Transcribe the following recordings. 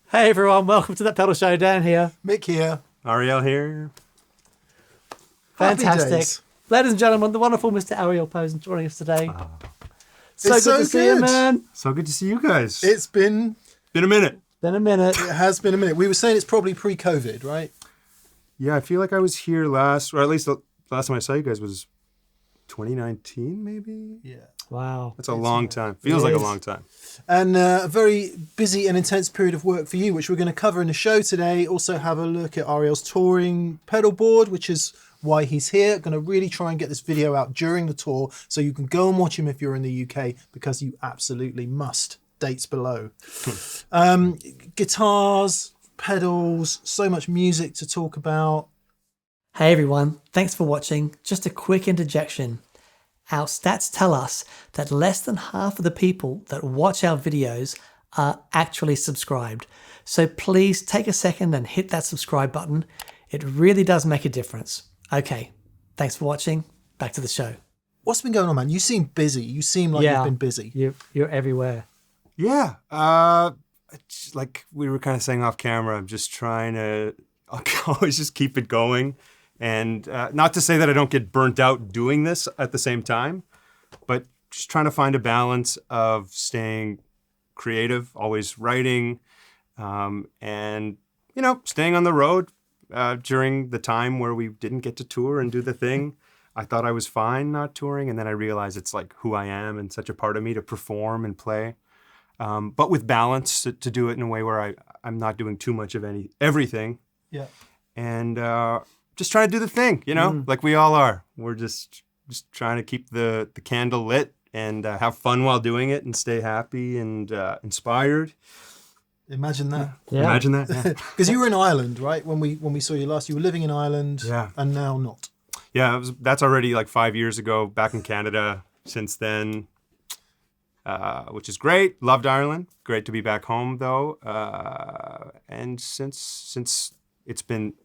Hey everyone, welcome to That Pedal Show. Dan here. Mick here. Ariel here. Fantastic. Ladies and gentlemen, the wonderful Mr. Ariel Posen joining us today. So good to see you, man. So good to see you guys. It's been a minute. Been a minute. It has been a minute. We were saying it's probably pre-COVID, right? Yeah, I feel like I was here last, or at least the last time I saw you guys was 2019, maybe? Yeah. Wow. That's a long time. Feels like a long time. And a very busy and intense period of work for you, which we're going to cover in the show today. Also have a look at Ariel's touring pedalboard, which is why he's here. Going to really try and get this video out during the tour so you can go and watch him if you're in the UK, because you absolutely must. Dates below. Guitars, pedals, so much music to talk about. Hey everyone, thanks for watching. Just a quick interjection. Our stats tell us that less than half of the people that watch our videos are actually subscribed. So please take a second and hit that subscribe button. It really does make a difference. Okay, thanks for watching. Back to the show. What's been going on, man? You seem busy. You seem like you've been busy. You're everywhere. Yeah. Like we were kind of saying off camera, I'm just trying to always just keep it going. And not to say that I don't get burnt out doing this at the same time, but just trying to find a balance of staying creative, always writing, and, you know, staying on the road during the time where we didn't get to tour and do the thing. I thought I was fine not touring, and then I realized it's like who I am and such a part of me to perform and play. But with balance, to do it in a way where I'm not doing too much of everything. Yeah. And just trying to do the thing, you know, like we all are. We're just trying to keep the candle lit and have fun while doing it and stay happy and inspired. Imagine that. Yeah. Imagine that. Because you were in Ireland, right? When we saw you last, you were living in Ireland. Yeah. And now not. Yeah, that's already like 5 years ago. Back in Canada since then, which is great. Loved Ireland. Great to be back home though. And since it's been,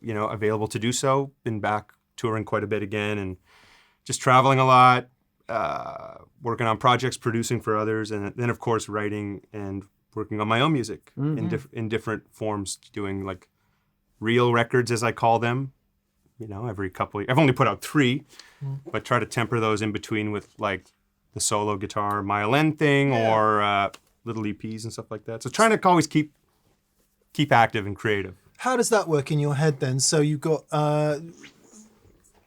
you know, available to do so, been back touring quite a bit again and just traveling a lot, working on projects, producing for others, and then of course writing and working on my own music in different forms, doing like real records as I call them, you know, every couple of, I've only put out 3, but try to temper those in between with like the solo guitar violin thing or little EPs and stuff like that. So trying to always keep active and creative. How does that work in your head then? So you've got a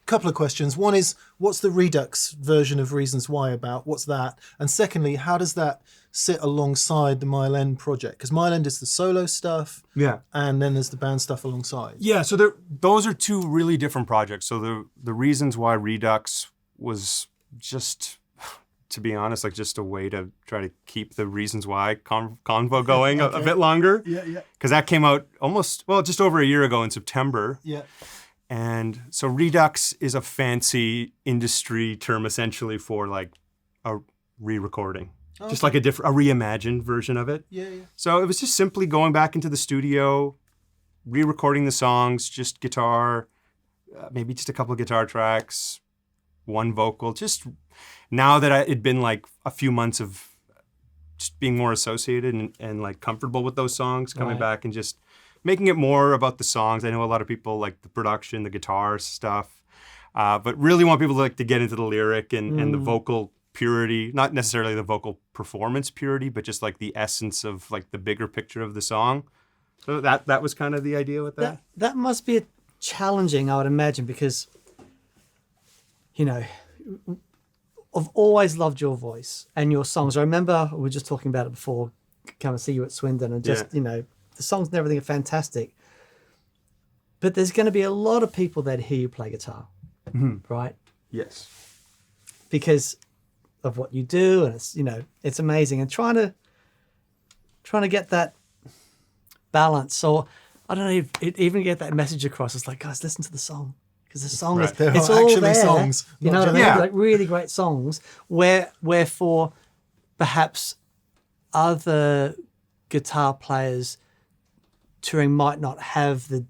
couple of questions. One is, what's the Redux version of Reasons Why about? What's that? And secondly, how does that sit alongside the Mile End project? Because Mile End is the solo stuff. Yeah. And then there's the band stuff alongside. Yeah, so those are 2 really different projects. So the Reasons Why Redux was just, to be honest, like just a way to try to keep the Reasons Why convo going a bit longer. Yeah, yeah. Because that came out just over a year ago in September. Yeah. And so Redux is a fancy industry term essentially for like a re-recording. Okay. Just like a reimagined version of it. Yeah, yeah. So it was just simply going back into the studio, re-recording the songs, just guitar, maybe just a couple of guitar tracks, one vocal, just now that it'd been like a few months of just being more associated and like comfortable with those songs, coming back and just making it more about the songs. I know a lot of people like the production, the guitar stuff, but really want people to get into the lyric and the vocal purity, not necessarily the vocal performance purity, but just like the essence of like the bigger picture of the song. So that was kind of the idea with that. That must be challenging, I would imagine, because, you know, I've always loved your voice and your songs. I remember we were just talking about it before, come and see you at Swindon, and just, you know, the songs and everything are fantastic. But there's going to be a lot of people that hear you play guitar, right? Yes. because of what you do, and it's, you know, it's amazing. And trying to get that balance, or I don't know, even get that message across. It's like, guys, listen to the song, because the song is, There it's are all actually there. songs, You not know what I mean? just- Yeah. Like really great songs, wherefore perhaps other guitar players touring might not have the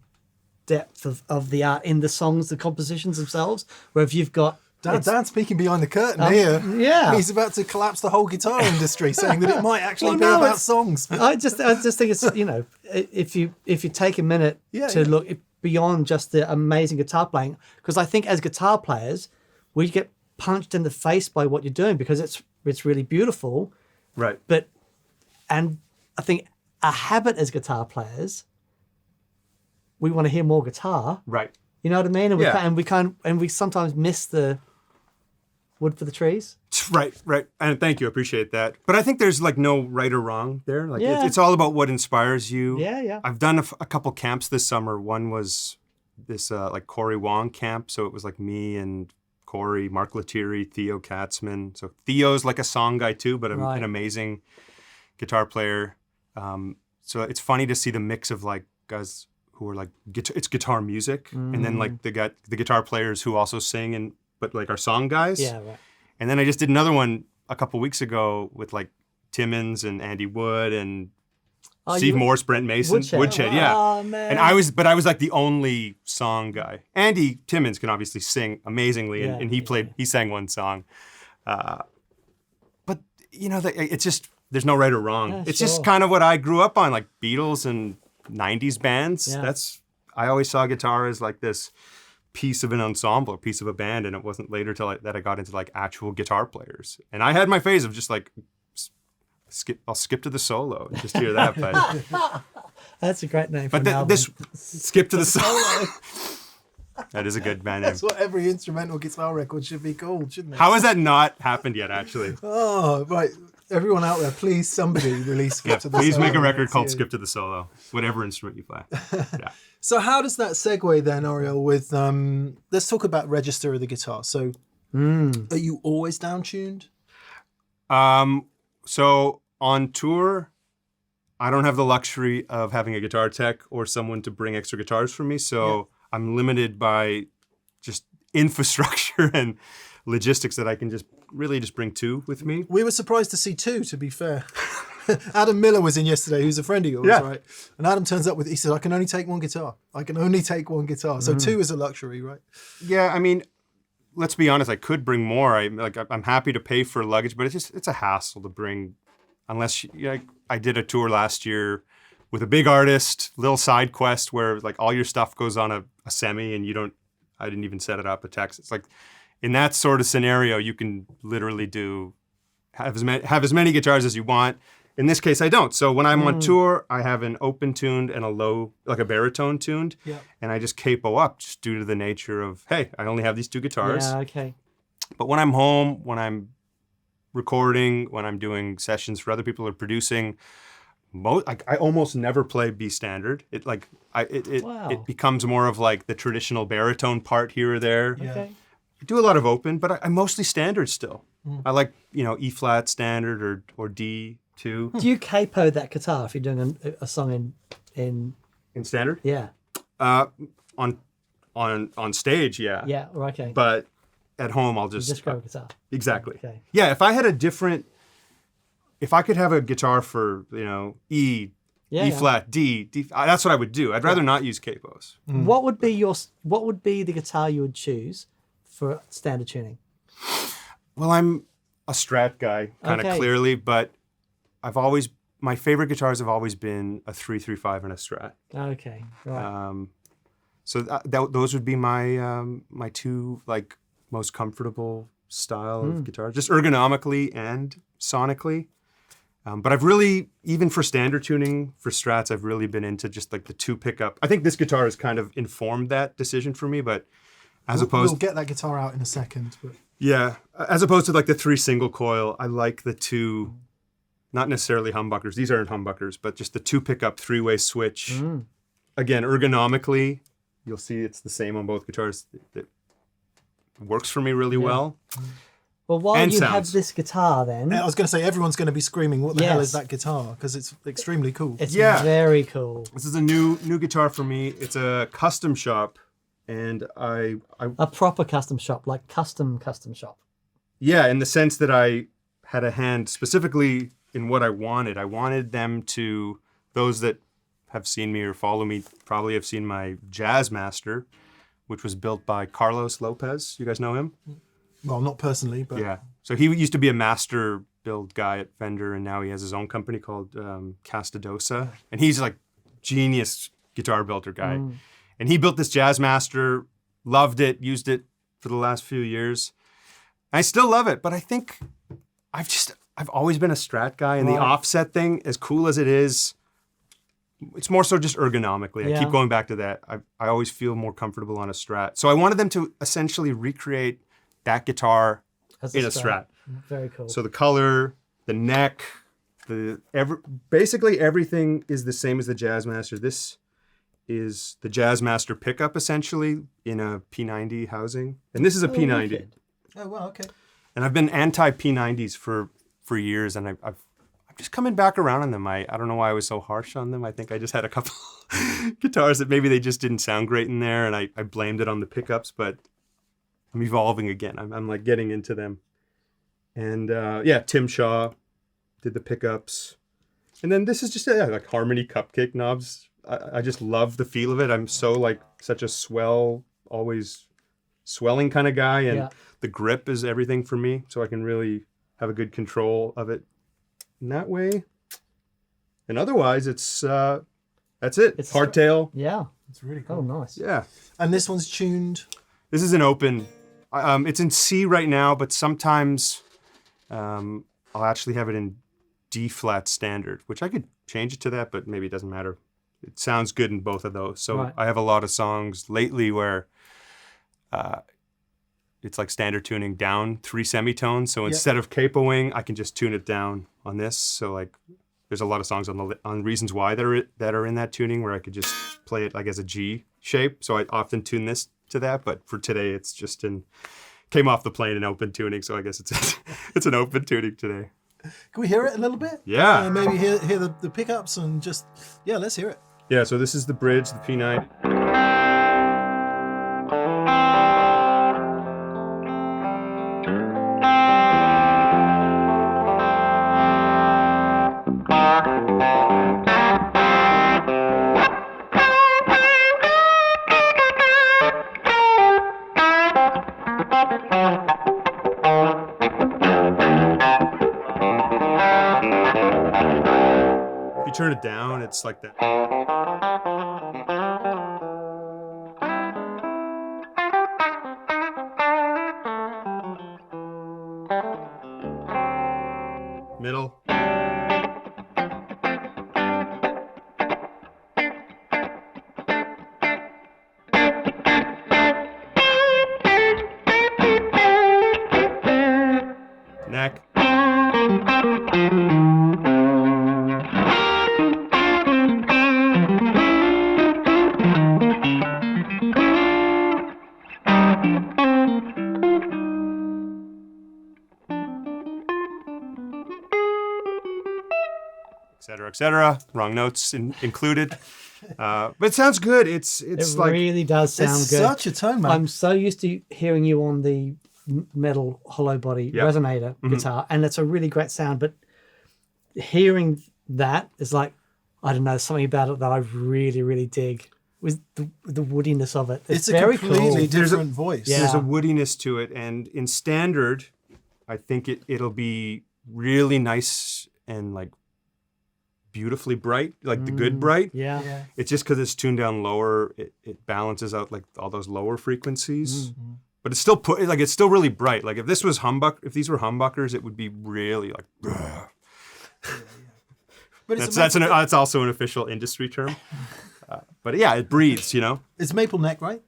depth of the art in the songs, the compositions themselves. Where if you've got Dan's speaking behind the curtain here. yeah. He's about to collapse the whole guitar industry, saying that it might actually Well, be no, about it's- songs. I just think it's, you know, if you take a minute to look beyond just the amazing guitar playing, because I think as guitar players we get punched in the face by what you're doing because it's really beautiful, Right. and I think a habit as guitar players, we want to hear more guitar. Right. You know what I mean? And Yeah. we sometimes miss the wood for the trees. Right. And thank you. I appreciate that. But I think there's like no right or wrong there. Like Yeah. it's all about what inspires you. Yeah. I've done a couple camps this summer. One was this like Corey Wong camp. So it was like me and Corey, Mark Lettieri, Theo Katzman. So Theo's like a song guy too, but Right. an amazing guitar player. So it's funny to see the mix of like guys who are like it's guitar music, and then like the guitar players who also sing but like are song guys. Yeah, right. And then I just did another one a couple weeks ago with like Timmons and Andy Wood and Steve Morse, Brent Mason, Woodshed, yeah. Oh, man. And I was like the only song guy. Andy Timmons can obviously sing amazingly, and he sang one song. But you know, it's just there's no right or wrong. Yeah, it's sure. just kind of what I grew up on, like Beatles and '90s bands. Yeah. I always saw guitar as like this piece of an ensemble, a piece of a band, and it wasn't later that I got into like actual guitar players. And I had my phase of just like I'll skip to the solo and just hear that. But That's a great name for but an album. this skip to the solo. That is a good band name. That's what every instrumental guitar record should be called, shouldn't it? How has that not happened yet? Actually, Oh, right. Everyone out there, please, somebody release Skip yeah. to the Please Solo. make a record It's called you. "Skip to the Solo," whatever instrument you play. Yeah. So how does that segue then, Ariel, with, let's talk about register of the guitar. So are you always down-tuned? So on tour, I don't have the luxury of having a guitar tech or someone to bring extra guitars for me. So I'm limited by just infrastructure and logistics that I can just bring two with me. We were surprised to see two, to be fair. Adam Miller was in yesterday, who's a friend of yours, Yeah. right? And Adam turns up he said, I can only take one guitar. So two is a luxury, right? Yeah, I mean, let's be honest. I could bring more. I'm happy to pay for luggage, but it's a hassle to bring, unless I did a tour last year with a big artist, little side quest where like all your stuff goes on a semi and I didn't even set it up a text. It's like in that sort of scenario, you can literally have as many guitars as you want. In this case, I don't. So when I'm on tour, I have an open tuned and a low, like a baritone tuned, and I just capo up just due to the nature of, hey, I only have these two guitars. Yeah, okay. But when I'm home, when I'm recording, when I'm doing sessions for other people or producing, I almost never play B standard. Wow. It becomes more of like the traditional baritone part here or there. Yeah. Okay. I do a lot of open, but I'm mostly standard still. I like, E flat standard or D2. Do you capo that guitar if you're doing a song in In standard? yeah. On stage, yeah. Yeah, okay. But at home, I'll just grab a guitar. Exactly. Okay. Yeah, if I could have a guitar for, E flat, D, that's what I would do. I'd rather not use capos. What would be the guitar you would choose for standard tuning? Well, I'm a Strat guy, kind of Okay. clearly, but my favorite guitars have always been a 335 and a Strat. Okay, right. So those would be my two like most comfortable style of guitar, just ergonomically and sonically. But I've really, even for standard tuning for Strats, I've really been into just like the two pickup. I think this guitar has kind of informed that decision for me, but We'll get that guitar out in a second. But as opposed to like the 3 single coil, I like the two, not necessarily humbuckers. These aren't humbuckers, but just the 2 pickup 3-way switch. Again, ergonomically, you'll see it's the same on both guitars. It works for me really well. Well, while And you have sounds. this guitar, then I was going to say, everyone's going to be screaming, what the hell is Yes. that guitar? Because it's extremely cool. it's Yeah. very cool. This is a new guitar for me. It's a custom shop, and I A proper custom shop, like custom shop. yeah, in the sense that I had a hand specifically in what I wanted. I wanted them to, those that have seen me or follow me probably have seen my Jazz Master, which was built by Carlos Lopez. You guys know him? Well, not personally, but Yeah. So he used to be a master build guy at Fender, and now he has his own company called Castadosa. And he's like genius guitar builder guy. And he built this Jazz Master, loved it, used it for the last few years. I still love it, but I think I've always been a Strat guy, and the Right. offset thing, as cool as it is, it's more so just ergonomically. I Yeah. keep going back to that. I always feel more comfortable on a Strat. So I wanted them to essentially recreate that guitar As in a Strat. Very cool. So the color, the neck, basically everything is the same as the Jazz Master. This is the Jazz Master pickup essentially in a P90 housing, and this is a P90. wicked. oh wow, okay. And I've been anti P90s for years, and I'm just coming back around on them. I don't know why I was so harsh on them. I think I just had a couple guitars that maybe they just didn't sound great in there, and I blamed it on the pickups, but I'm evolving again. I'm like getting into them. And yeah, Tim Shaw did the pickups. And then this is just like Harmony cupcake knobs. I just love the feel of it. I'm so like such a always swelling kind of guy. And Yeah. the grip is everything for me. So I can really have a good control of it in that way. And otherwise, that's it. It's- Hardtail. Yeah. It's really Oh, cool. nice. Yeah. And this one's tuned. This is an open. It's in C right now, but sometimes I'll actually have it in D flat standard, which I could change it to that, but maybe it doesn't matter. It sounds good in both of those. So Right. I have a lot of songs lately where it's like standard tuning down 3 semitones. So instead of capoing, I can just tune it down on this. So like, there's a lot of songs on Reasons Why that are in that tuning where I could just play it like as a G shape. So I often tune this to that, but for today it's just came off the plane in open tuning, so I guess it's an open tuning today. Can we hear it a little bit? Yeah. Maybe hear the pickups and just, yeah, let's hear it. Yeah, so this is the bridge, the P90. If you turn it down, it's like that. Middle. Neck. Et cetera. Wrong notes included. But it sounds good. It's It like really does sound It's good. such a tone, man. I'm so used to hearing you on the metal hollow body Yep. resonator guitar, and it's a really great sound. But hearing that is like, I don't know, something about it that I really, really dig. Was the woodiness of it. It's a very completely cool. different voice. Yeah. there's a woodiness to it, and in standard, I think it'll be really nice and like beautifully bright, like the good bright. Yeah. Yeah. It's just because it's tuned down lower, it balances out like all those lower frequencies. But it's still it's still really bright. Like if these were humbuckers, it would be really like. But it's That's also an official industry term. But yeah, it breathes, you know. it's maple neck, right?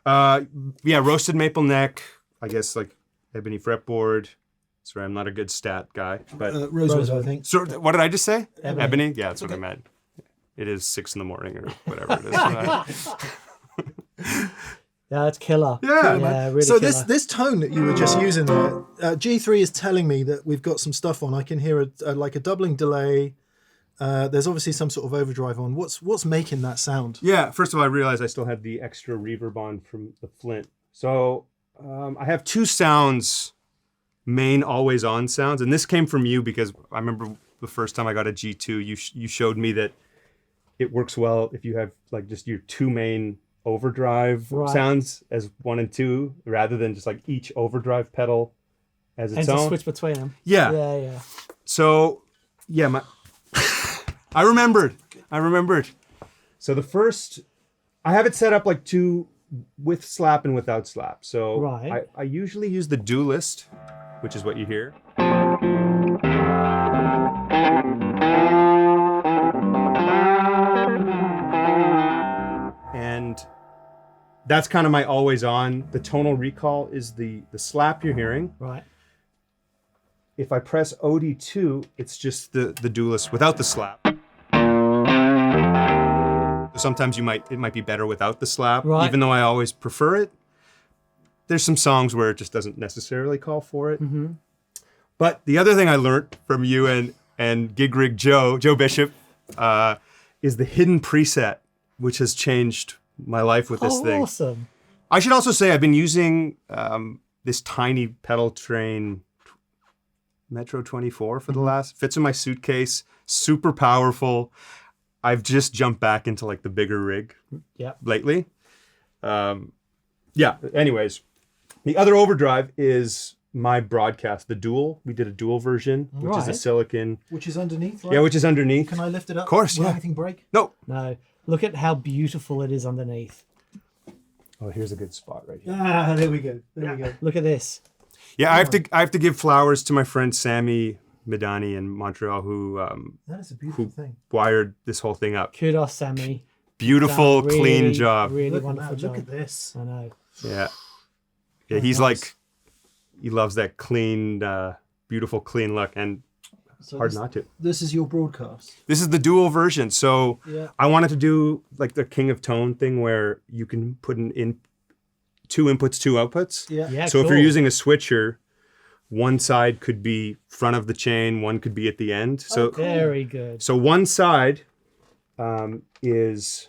Yeah, roasted maple neck. I guess like ebony fretboard. Sorry, I'm not a good stat guy, but Rosewood, I think. so what did I just say? Ebony. Yeah, that's what I meant. It is 6 a.m. or whatever it is. Yeah, it's killer. Yeah. Yeah, really So killer. this tone that you were just using there, G3 is telling me that we've got some stuff on. I can hear like a doubling delay. There's obviously some sort of overdrive on. What's making that sound? Yeah, first of all, I realized I still had the extra reverb on from the Flint. So I have two sounds, main always on sounds. And this came from you because I remember the first time I got a G2, you showed me that it works well if you have like just your two main overdrive sounds as 1 and 2, rather than just like each overdrive pedal as its and own. to switch between them. Yeah. Yeah. So, yeah, I remembered. So the first, I have it set up like two with slap and without slap. So Right. I usually use the dualist, which is what you hear. And that's kind of my always on. The tonal recall is the slap you're hearing. Right. If I press OD2, it's just the dualist without the slap. Sometimes it might be better without the slap, Right. even though I always prefer it. There's some songs where it just doesn't necessarily call for it. Mm-hmm. But the other thing I learned from you and Gig Rig Joe Bishop, is the hidden preset, which has changed my life with this thing. Awesome. I should also say I've been using this tiny pedal train Metro 24 for the last, fits in my suitcase, super powerful. I've just jumped back into like the bigger rig lately. Anyways, the other overdrive is my broadcast, the dual. We did a dual version, which is a silicon. Which is underneath, right? Yeah, which is underneath. Can I lift it up? Of course, Will yeah. anything break? No. No. Look at how beautiful it is underneath. Oh, here's a good spot right here. Ah, there we go. There we go. Look at this. Yeah, I have to give flowers to my friend Sammy Medani in Montreal who That is a beautiful thing. wired this whole thing up. Kudos, Sammy. Beautiful, Done. Really, clean job. Really Look at wonderful that. job. Look at this. I know. Yeah. Yeah, he's like, he loves that clean, beautiful, clean look, and So hard this, not to. This is your broadcast. This is the dual version. So Yeah. I wanted to do like the King of Tone thing where you can put in two inputs, two outputs. Yeah. Yeah, So if cool. you're using a switcher, one side could be front of the chain, one could be at the end. So Very good. So one side is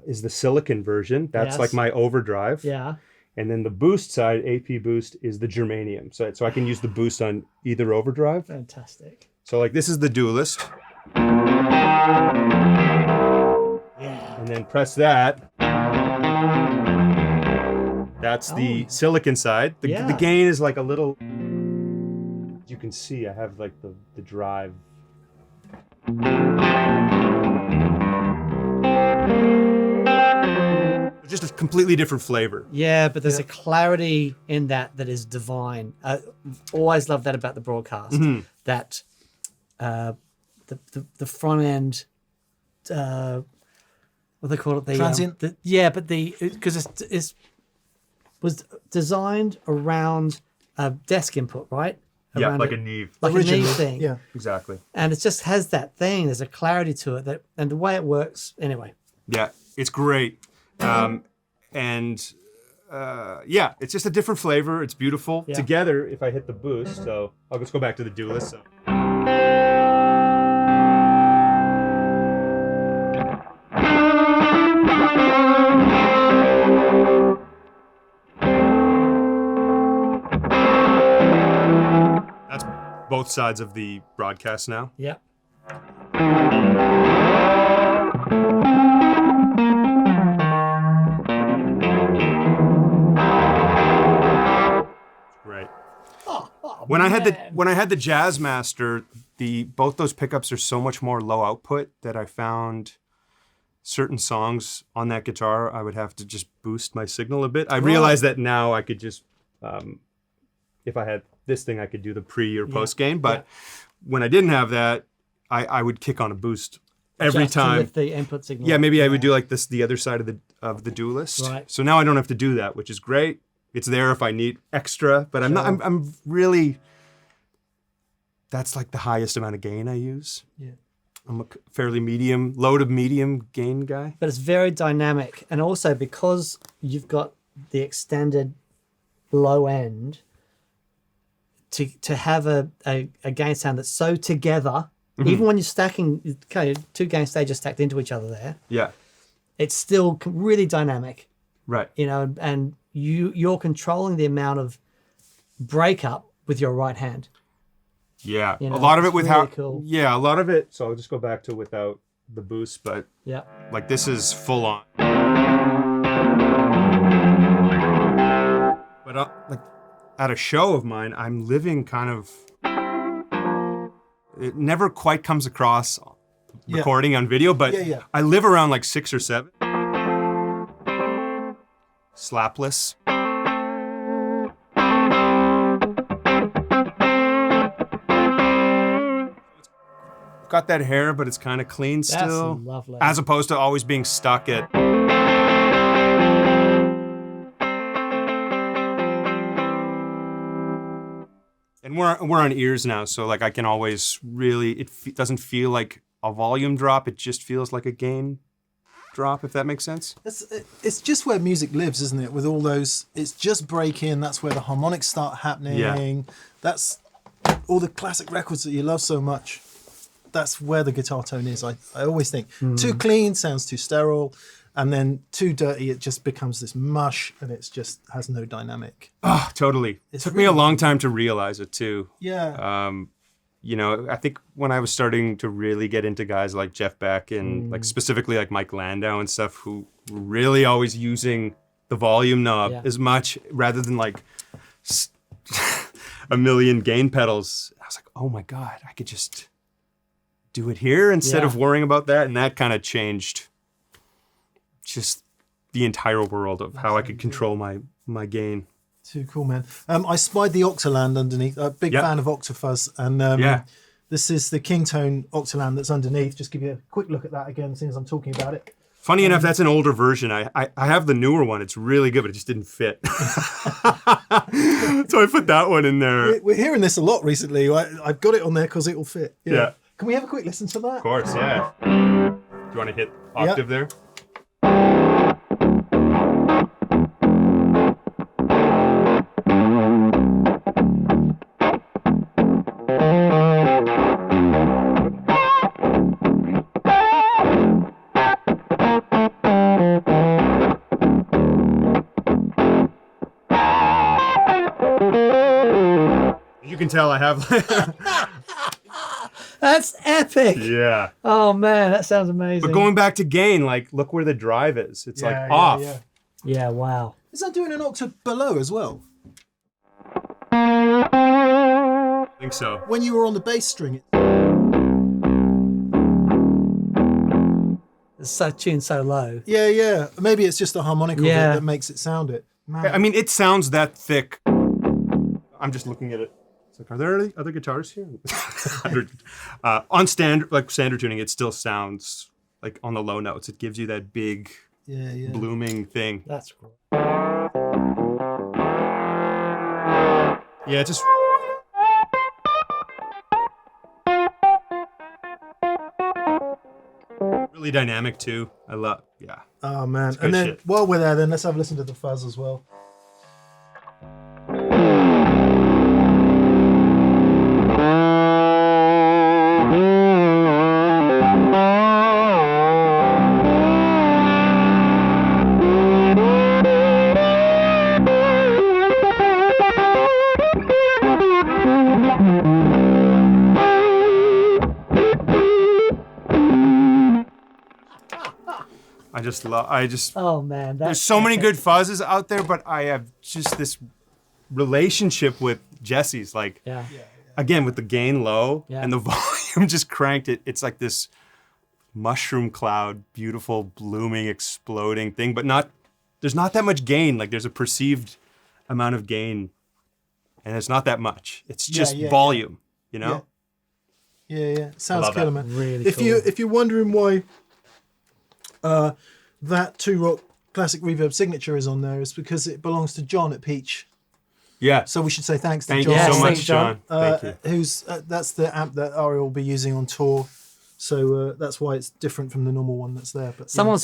the silicon version. That's Yes. like my overdrive. Yeah. And then the boost side, AP boost, is the germanium. So I can use the boost on either overdrive. Fantastic. So like this is the dualist. Yeah. And then press that. That's the silicon side. The Yeah. gain is like a little, you can see I have like the drive. Just a completely different flavor. Yeah, but there's a clarity in that is divine. Always love that about the broadcast. Mm-hmm. That the front end, what they call it, the Transient? but because it was designed around a desk input, right? Yeah, Around like a Neve. like a Originally, knee thing. Yeah. Exactly. And it just has that thing. There's a clarity to it and the way it works. Anyway, Yeah, it's great. It's just a different flavor. It's beautiful. Yeah. Together, if I hit the boost, so I'll just go back to the dualist. So. That's both sides of the broadcast now. yeah. Right. When I had the Jazzmaster, both those pickups are so much more low output that I found certain songs on that guitar I would have to just boost my signal a bit. I realized that now I could just if I had this thing I could do the pre or post gain, but when I didn't have that, I would kick on a boost every Just to time. lift the input signal. Yeah, maybe I would do like this the other side of the dualist. Right. So now I don't have to do that, which is great. It's there if I need extra, but I'm really, that's like the highest amount of gain I use. Yeah. I'm a fairly low to medium gain guy. But it's very dynamic, and also because you've got the extended low end to have a gain sound that's so together, even when you're stacking, okay, two gain stages stacked into each other there, Yeah. it's still really dynamic, Right. you know, and you're controlling the amount of breakup with your right hand. Yeah. You know, a lot of it it's with really how. cool. Yeah, a lot of it. So I'll just go back to without the boost, but Yeah. like this is full on. But like at a show of mine, I'm living kind of. It never quite comes across recording on video, but I live around like 6 or 7. Slapless. Got that hair, but it's kind of clean still. That's lovely. As opposed to always being stuck at. And we're on ears now, so like I can always really, it doesn't feel like a volume drop, it just feels like a gain drop, if that makes sense. It's just where music lives, isn't it? With all those, it's just break-in, that's where the harmonics start happening. Yeah. That's all the classic records that you love so much. That's where the guitar tone is. I always think too clean sounds too sterile, and then too dirty, it just becomes this mush, and it's just has no dynamic. Oh, totally. It took me a long time to realize it too. Yeah. You know, I think when I was starting to really get into guys like Jeff Beck and like specifically like Mike Landau and stuff, who were really always using the volume knob as much rather than like a million gain pedals. I was like, oh my God, I could just do it here instead of worrying about that. And that kind of changed just the entire world of how I could control my gain. Too cool, man. I spied the Octaland underneath. A big fan of Octafuzz, and this is the Kingtone Octaland that's underneath. Just give you a quick look at that again, as soon as I'm talking about it. Funny enough, that's an older version. I have the newer one. It's really good, but it just didn't fit. So I put that one in there. We're hearing this a lot recently. I've got it on there because it will fit. Yeah. Can we have a quick listen to that? Of course, yeah. Do you want to hit octave there? You can tell I have. That's epic. Yeah. Oh man, that sounds amazing. But going back to gain, like look where the drive is. It's like off. Yeah, wow. Is that doing an octave below as well? I think so. When you were on the bass string. It's so tuned so low. Yeah. Maybe it's just the harmonic of it that makes it sound it. Man. I mean, it sounds that thick. I'm just looking at it. It's like, are there any other guitars here? On standard tuning, it still sounds like on the low notes. It gives you that big blooming thing. That's cool. Yeah, just. Really dynamic too. I love. Yeah. Oh man! Good And then shit. while we're there, then let's have a listen to the Fuzz as well. Oh man, There's so many good fuzzes out there, but I have just this relationship with Jesse's, like, again, with the gain low and the volume just cranked. It's like this mushroom cloud, beautiful, blooming, exploding thing, but there's not that much gain. Like, there's a perceived amount of gain, and it's not that much. It's just volume, you know? Yeah. Sounds killer, man. Really if cool. you're wondering why that Two Rock Classic Reverb signature is on there, is because it belongs to John at Peach. Yeah. So we should say thanks to Thank John. you so much, thanks, John. John. Thank you. Who's that's the amp that Ariel will be using on tour. So that's why it's different from the normal one that's there. But Someone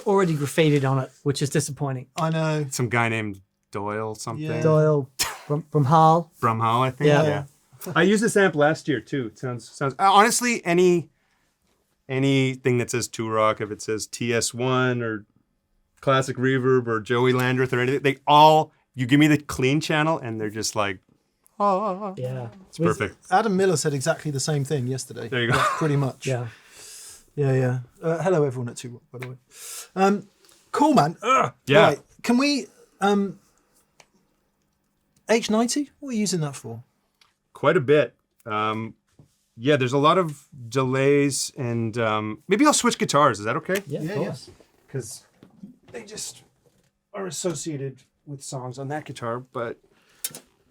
already graffitied on it, which is disappointing. I know. Some guy named Doyle something. Yeah. Doyle from Hull. From Hull, I think. Yeah. Yeah. I used this amp last year too. It sounds honestly anything that says Two Rock, if it says TS1 or Classic Reverb or Joey Landreth or anything, you give me the clean channel and they're just like, oh. Yeah. It's perfect. Adam Miller said exactly the same thing yesterday. There you go. Yeah, pretty much. Yeah. Yeah. Hello everyone at Two Rock, by the way. Cool, man. Yeah. Right. Can we H90? What are you using that for? Quite a bit. Yeah, there's a lot of delays and maybe I'll switch guitars. Is that okay? Yeah, of course. Because they just are associated with songs on that guitar, but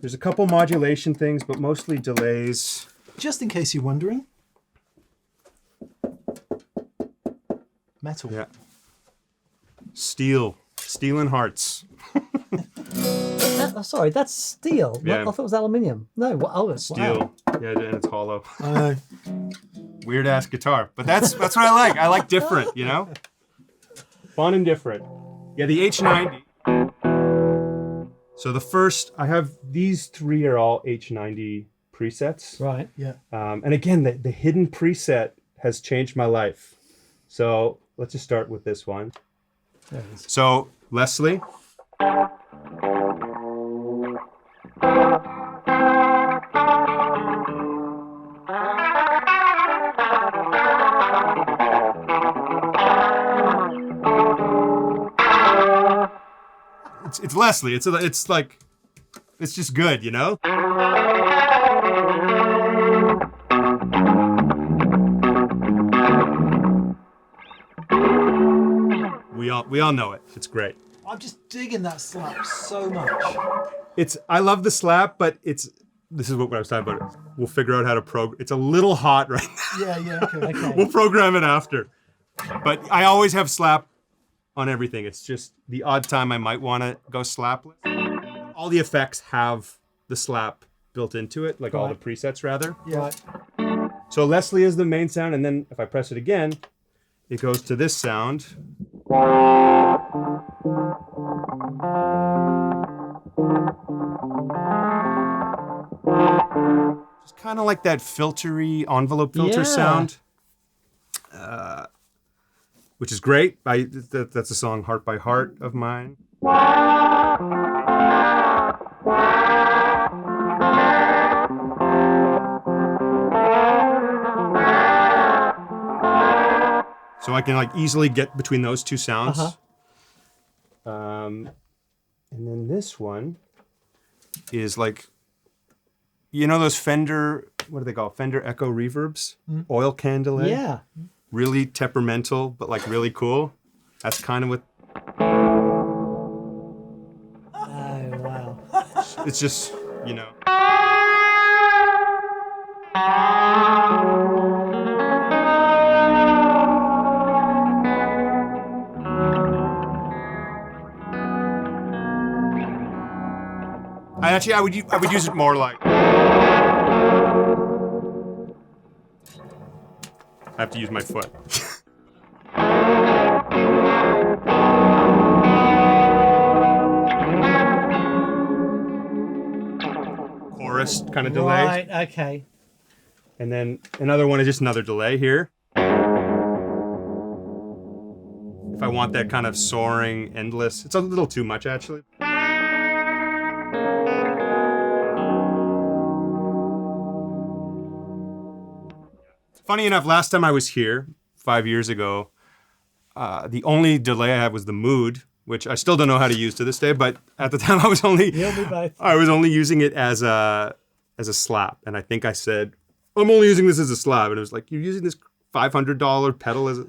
there's a couple modulation things, but mostly delays. Just in case you're wondering. Metal. Yeah. Steel and hearts. Sorry, that's steel. Yeah. I thought it was aluminium. No, it's Steel. Wow. Yeah, and it's hollow. I know. Weird ass guitar, but that's what I like. I like different, you know? Fun and different. Yeah, the H90. So I have these three are all H90 presets. Right. Yeah. And again, the hidden preset has changed my life. So let's just start with this one. There it is. So Leslie. It's Leslie. It's like it's just good, you know? We all know it. It's great. I'm just digging that slap so much. I love the slap, but this is what I was talking about. We'll figure out how to program. It's a little hot right now. Yeah, okay. We'll program it after. But I always have slap on everything. It's just the odd time I might want to go slapless. All the effects have the slap built into it, like all the presets rather. Yeah. Right. So Leslie is the main sound, and then if I press it again, it goes to this sound. It's kind of like that filtery envelope filter sound, which is great. That's a song Heart by Heart of mine. So I can like easily get between those two sounds. And then this one is like, you know those Fender, what do they call it? Fender Echo reverbs? Oil can delay? Yeah. Really temperamental, but like really cool. That's kind of what, Oh, wow. it's just, you know. I would use it more like. I have to use my foot. Chorus kind of delay. Right, okay. And then another one is just another delay here. If I want that kind of soaring, endless, it's a little too much actually. Funny enough, last time I was here, 5 years ago, the only delay I had was the mood, which I still don't know how to use to this day. But at the time, I was only using it as a slap, and I think I said, "I'm only using this as a slap," and it was like, "You're using this $500 pedal as."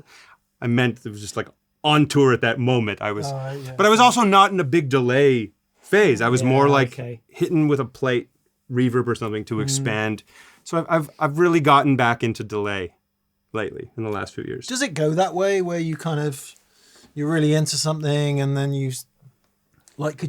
I meant it was just like on tour at that moment. I was, but I was also not in a big delay phase. I was more like hitting with a plate reverb or something to expand. So I've really gotten back into delay lately in the last few years. Does it go that way where you're really into something and then you like,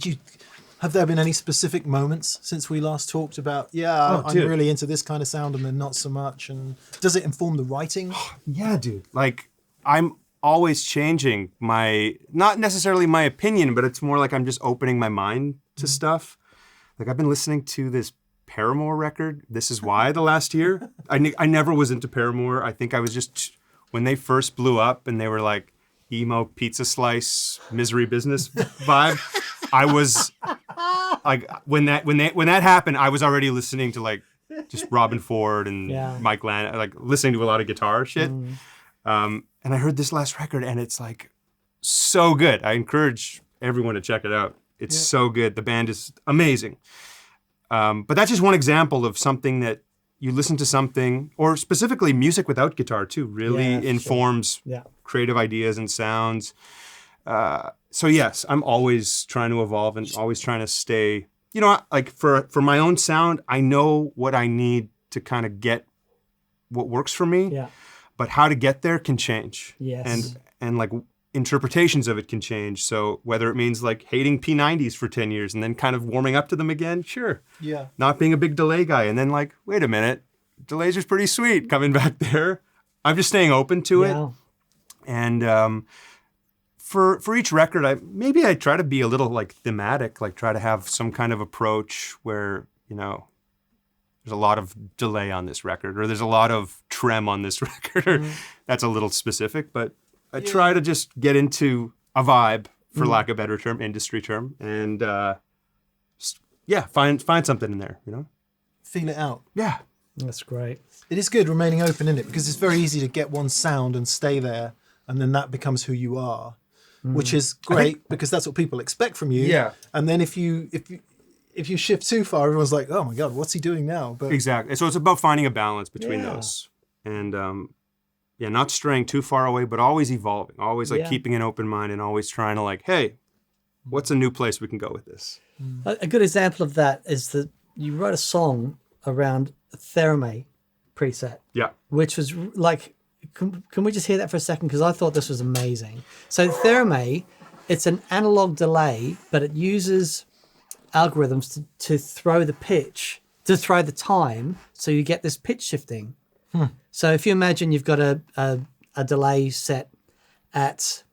Have there been any specific moments since we last talked about, I'm dude. really into this kind of sound and then not so much? And does it inform the writing? Yeah, dude. Like, I'm always changing not necessarily my opinion, but it's more like I'm just opening my mind to stuff. Like, I've been listening to this Paramore record, This Is Why, the last year. I never was into Paramore. I think I was just, when they first blew up and they were like emo pizza slice, misery business vibe, I was like, when that happened, I was already listening to like just Robin Ford and Mike Land, like listening to a lot of guitar shit. And I heard this last record and it's like so good. I encourage everyone to check it out. It's so good. The band is amazing. But that's just one example of something that you listen to something, or specifically music without guitar too, really informs creative ideas and sounds. So yes, I'm always trying to evolve and always trying to stay, like for my own sound, I know what I need to kind of get what works for me. Yeah. But how to get there can change. Yes. And like interpretations of it can change. So whether it means like hating P90s for 10 years and then kind of warming up to them again, sure. Yeah. Not being a big delay guy. And then like, wait a minute, delays are pretty sweet coming back there. I'm just staying open to it. And for each record, I try to be a little like thematic, like try to have some kind of approach where, there's a lot of delay on this record, or there's a lot of trem on this record. That's a little specific, but I try to just get into a vibe, for lack of a better term, industry term, and find something in there, Feel it out. Yeah. That's great. It is good remaining open in it, because it's very easy to get one sound and stay there, and then that becomes who you are, which is great because that's what people expect from you. Yeah. And then if you shift too far, everyone's like, oh my God, what's he doing now? But Exactly. So it's about finding a balance between those. And not straying too far away, but always evolving, always like keeping an open mind and always trying to like, hey, what's a new place we can go with this? A good example of that is that you wrote a song around a Thermae preset. Yeah. Which was like, can we just hear that for a second? Because I thought this was amazing. So Thermae, it's an analog delay, but it uses algorithms to throw the pitch, to throw the time, so you get this pitch shifting. So if you imagine you've got a delay set at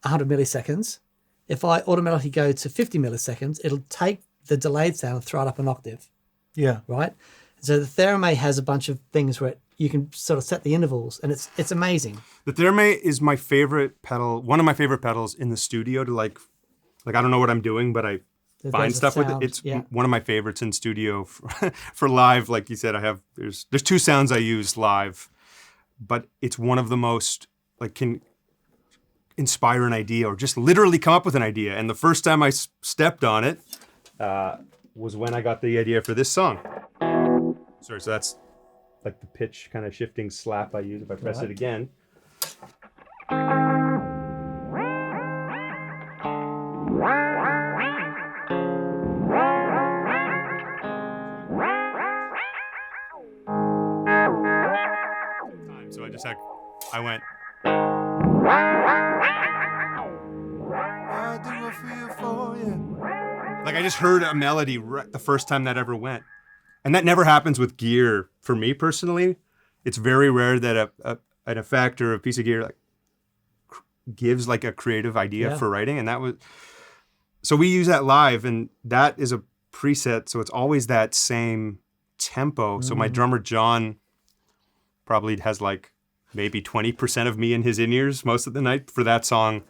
100 milliseconds, if I automatically go to 50 milliseconds, it'll take the delayed sound and throw it up an octave. Yeah. Right? So the Thermae has a bunch of things where you can sort of set the intervals, and it's amazing. The Thermae is my favorite pedal, one of my favorite pedals in the studio to like I don't know what I'm doing, but I find stuff with it. It's one of my favorites in studio for live. Like you said, there's two sounds I use live, but it's one of the most like can inspire an idea or just literally come up with an idea. And the first time I stepped on it was when I got the idea for this song. Sorry, so that's like the pitch kind of shifting slap I use. If I press it again. So I went. I do a feel for you. Like I just heard a melody right the first time that ever went. And that never happens with gear for me personally. It's very rare that an effect or a piece of gear like gives like a creative idea for writing. And that was, so we use that live, and that is a preset. So it's always that same tempo. So my drummer, John, probably has like maybe 20% of me in his in-ears most of the night. For that song,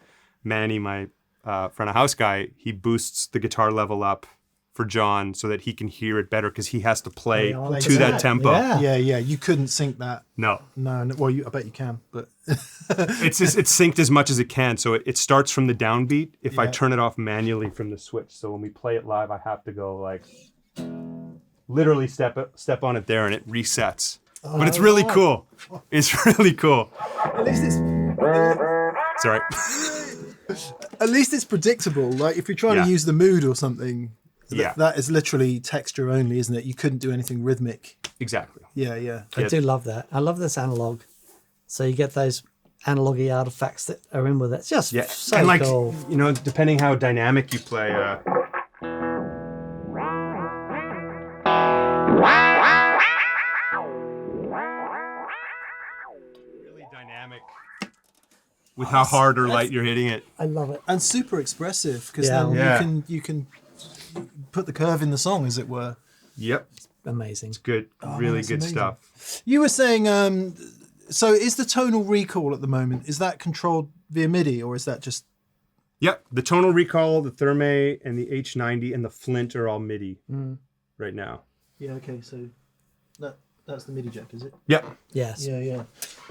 Manny, my front of house guy, he boosts the guitar level up for John so that he can hear it better because he has to play to that tempo. Yeah. You couldn't sync that. No. Well, I bet you can, but it's synced as much as it can. So it starts from the downbeat if I turn it off manually from the switch. So when we play it live, I have to go like literally step on it there, and it resets. But it's really cool. It's really cool. At least it's Sorry. At least it's predictable. Like if you're trying to use the mood or something, that is literally texture only, isn't it? You couldn't do anything rhythmic. Exactly. Yeah. I do love that. I love this analog. So you get those analog-y artifacts that are in with it. It's just so and like, cool. depending how dynamic you play, with how hard or light you're hitting it. I love it. And super expressive, because Yeah. then you can put the curve in the song, as it were. Yep, Amazing. good, really that's good amazing. stuff. You were saying, so is the tonal recall at the moment, is that controlled via MIDI, or is that just... Yep, the tonal recall, the Thermae, and the H90 and the Flint are all MIDI right now. Yeah, okay, so that's the MIDI jack, is it? Yep. Yes. Yeah.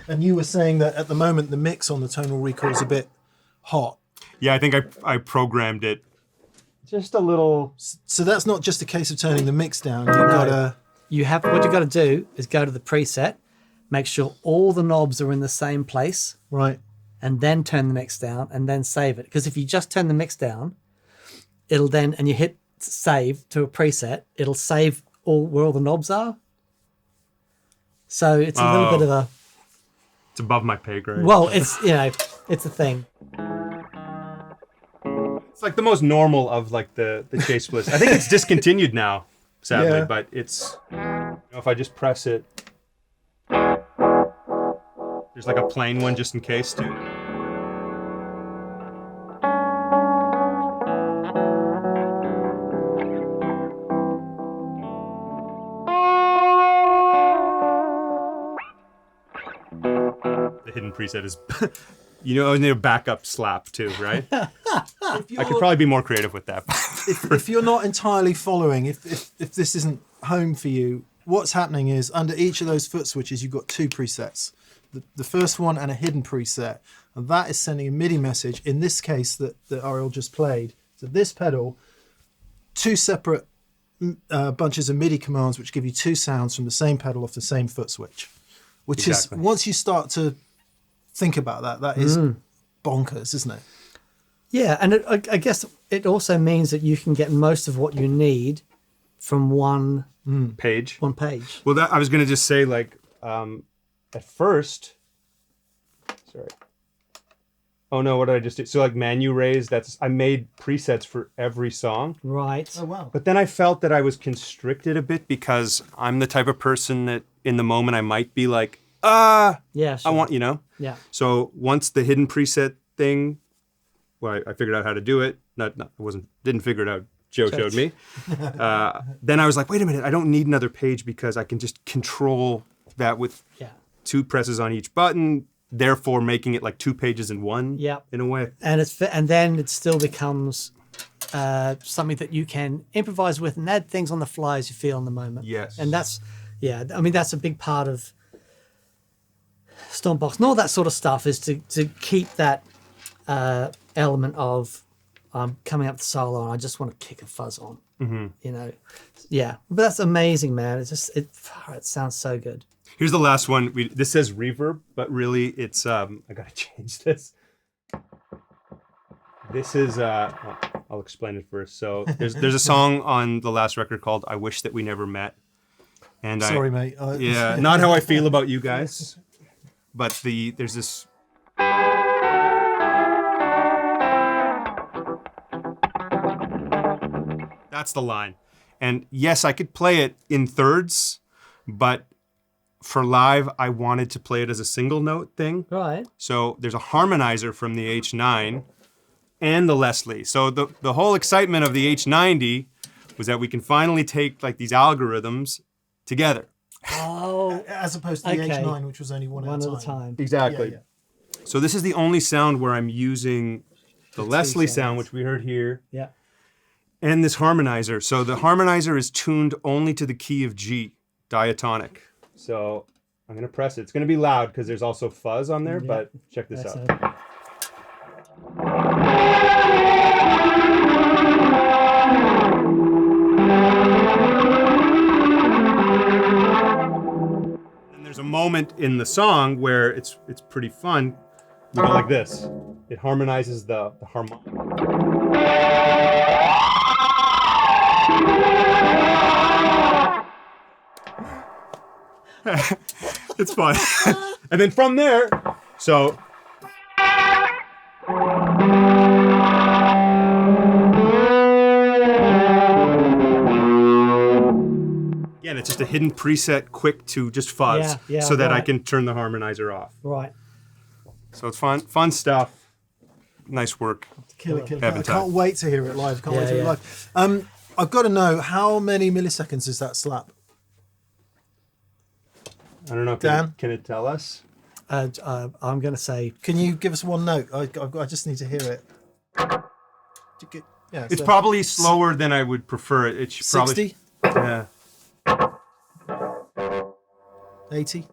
And you were saying that at the moment the mix on the tonal recall is a bit hot. Yeah, I think I programmed it just a little. So that's not just a case of turning the mix down. You've got to... What you got to do is go to the preset, make sure all the knobs are in the same place, Right. and then turn the mix down and then save it. Because if you just turn the mix down, it'll then, and you hit save to a preset, it'll save where all the knobs are. So it's a little bit of a... It's above my pay grade. Well, it's, it's a thing. It's like the most normal of like the Chase Bliss. I think it's discontinued now, sadly, Yeah. but it's, if I just press it, there's like a plain one just in case too. The hidden preset is, I need a backup slap too, right? I could probably be more creative with that. If you're not entirely following, if this isn't home for you, what's happening is under each of those foot switches, you've got two presets. The first one and a hidden preset. And that is sending a MIDI message, in this case that Ariel just played, to this pedal, two separate bunches of MIDI commands which give you two sounds from the same pedal off the same foot switch. Which Exactly. is, once you start to think about that is bonkers, isn't it? Yeah, and I guess it also means that you can get most of what you need from one Page. page. Well, I was gonna just say, like, at first, sorry. Oh no, what did I just do? So like manu raise, I made presets for every song. Right. Oh, wow. But then I felt that I was constricted a bit because I'm the type of person that in the moment I might be like, Yeah, I sure. want, Yeah. So once the hidden preset thing, well, I figured out how to do it. Didn't figure it out. Joe showed me. Then I was like, wait a minute, I don't need another page because I can just control that with two presses on each button, therefore making it like two pages in one. Yeah. In a way. And then it still becomes something that you can improvise with and add things on the fly as you feel in the moment. Yes. And that's a big part of Stompbox and all that sort of stuff, is to keep that element of coming up with solo and I just want to kick a fuzz on. Yeah, but that's amazing, man. It sounds so good. Here's the last one. This says reverb, but really it's I gotta change this. This is I'll explain it first. So there's a song on the last record called "I Wish That We Never Met," and Sorry, mate. yeah, not how I feel about you guys, but there's this. That's the line. And yes, I could play it in thirds, but for live, I wanted to play it as a single note thing. Right. So there's a harmonizer from the H9 and the Leslie. So the whole excitement of the H90 was that we can finally take like these algorithms together. Oh, As opposed to the Okay. H9, which was only one at a time. Exactly. Yeah. So this is the only sound where I'm using the Leslie sound, which we heard here, yeah. and this harmonizer. So the harmonizer is tuned only to the key of G, diatonic. So I'm gonna press it. It's gonna be loud because there's also fuzz on there, but check this That's out. And there's a moment in the song where it's pretty fun. We go like this. It harmonizes the harmonic. It's fun. And then from there, so. Again, it's just a hidden preset, quick to just fuzz, Yeah, so that I right. can turn the harmonizer off. Right. So it's fun stuff. Nice work. Kill it. I Eventide. can't wait to hear it live. Can't wait to hear it live. I've got to know, how many milliseconds is that slap? I don't know. Dan? Can it tell us? I'm going to say Can you give us one note? I just need to hear it. Yeah, It's so probably slower than I would prefer it. It should 60, probably. Yeah. 80.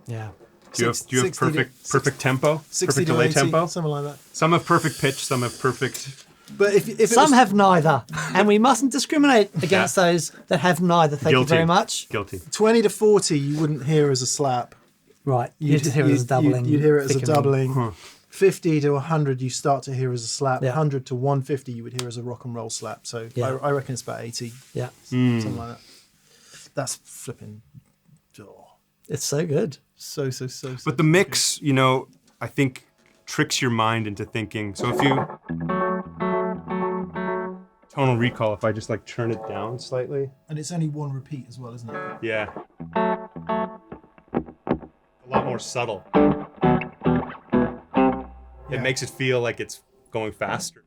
yeah. Do you have 60 to- perfect tempo? 60 Perfect to delay 80, tempo? something like that. Some have perfect pitch, some have perfect. But if it Some was, have neither, and we mustn't discriminate against those that have neither. Thank you Guilty. very much. Guilty. 20 to 40, you wouldn't hear as a slap. Right, you'd hear it as a doubling. You'd hear it as a thickening. doubling. 50 to 100, you start to hear as a slap. Yeah. 100 to 150, you would hear as a rock and roll slap. So Yeah. I reckon it's about 80, Yeah, something like that. That's flipping. Oh, it's so good. so. But the mix, I think tricks your mind into thinking. So if you tonal recall, if I just like turn it down slightly. And it's only one repeat as well, isn't it? Yeah. A lot more subtle. Yeah. It makes it feel like it's going faster.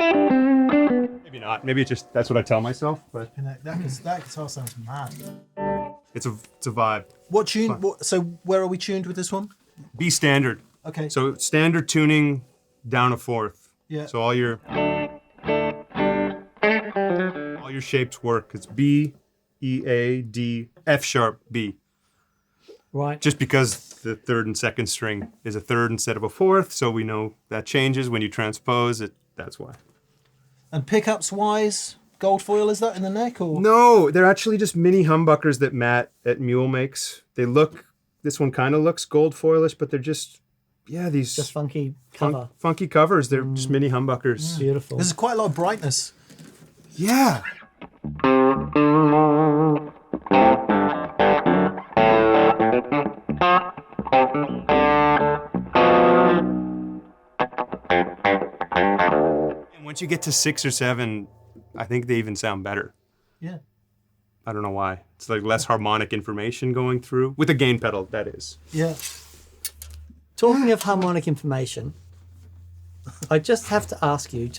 Maybe not. Maybe it's just that's what I tell myself, but And that guitar sounds mad. it's a vibe. What tune? So where are we tuned with this one? B standard. Okay. So standard tuning down a fourth. Yeah. So all your shapes work. It's B, E, A, D, F sharp, B. Right. Just because the third and second string is a third instead of a fourth, so we know that changes when you transpose it. That's why. And pickups wise, gold foil, is that in the neck or? No, they're actually just mini humbuckers that Matt at Mule makes. This one kind of looks gold foilish, but they're just these funky cover. funky covers. They're just mini humbuckers. Beautiful. There's quite a lot of brightness. Yeah. And once you get to 6 or 7, I think they even sound better. Yeah. I don't know why. It's like less harmonic information going through with a gain pedal, that is. Yeah. Talking of harmonic information, I just have to ask you,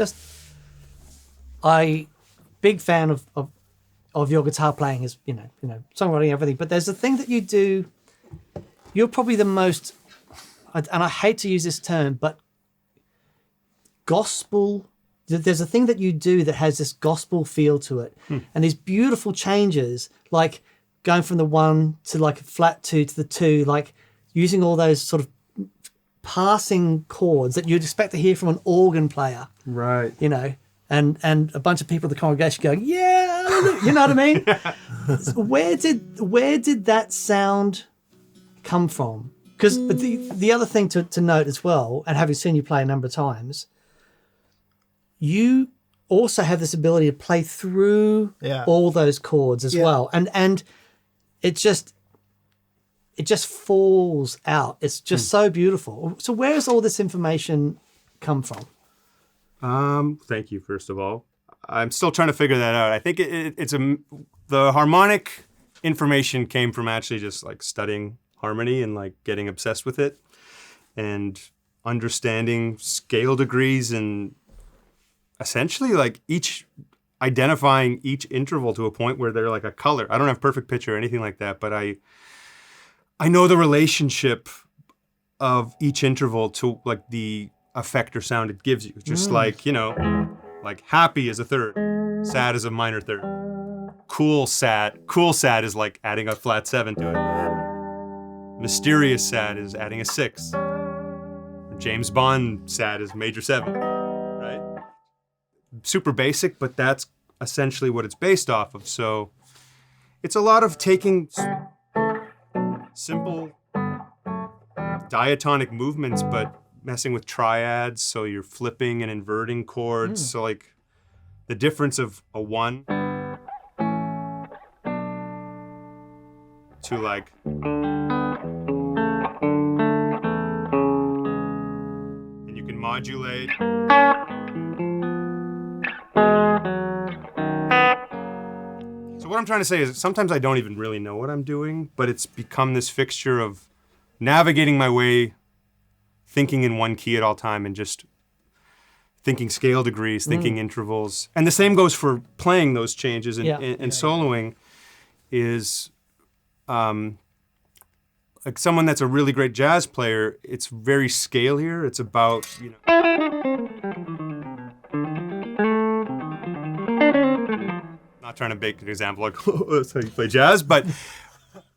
big fan of your guitar playing, is songwriting, everything, but there's a thing that you do, you're probably the most, and I hate to use this term, but gospel, there's a thing that you do that has this gospel feel to it, and these beautiful changes, like going from the 1 to like a flat 2 to the 2, like using all those sort of passing chords that you'd expect to hear from an organ player, Right. and a bunch of people in the congregation going, yeah, hallelujah, you know what I mean? Where did that sound come from? Because the other thing to note as well, and having seen you play a number of times, you also have this ability to play through all those chords as well, and it just falls out. It's just so beautiful. So where does all this information come from? Thank you, first of all. I'm still trying to figure that out. I think the harmonic information came from actually just like studying harmony and like getting obsessed with it and understanding scale degrees and essentially like identifying each interval to a point where they're like a color. I don't have perfect pitch or anything like that, but I know the relationship of each interval to like the effect or sound it gives you. Just like, like happy is a third, sad is a minor third. Cool sad is like adding a flat 7 to it. Mysterious sad is adding a 6. James Bond sad is major 7, right? Super basic, but that's essentially what it's based off of. So it's a lot of taking simple diatonic movements, but messing with triads, so you're flipping and inverting chords. So like the difference of a 1 to like and you can modulate. So what I'm trying to say is sometimes I don't even really know what I'm doing, but it's become this fixture of navigating my way, thinking in one key at all time, and just thinking scale degrees, thinking intervals. And the same goes for playing those changes and soloing is like someone that's a really great jazz player, it's very scale here. It's about, you know, not trying to make an example like that's how you play jazz, but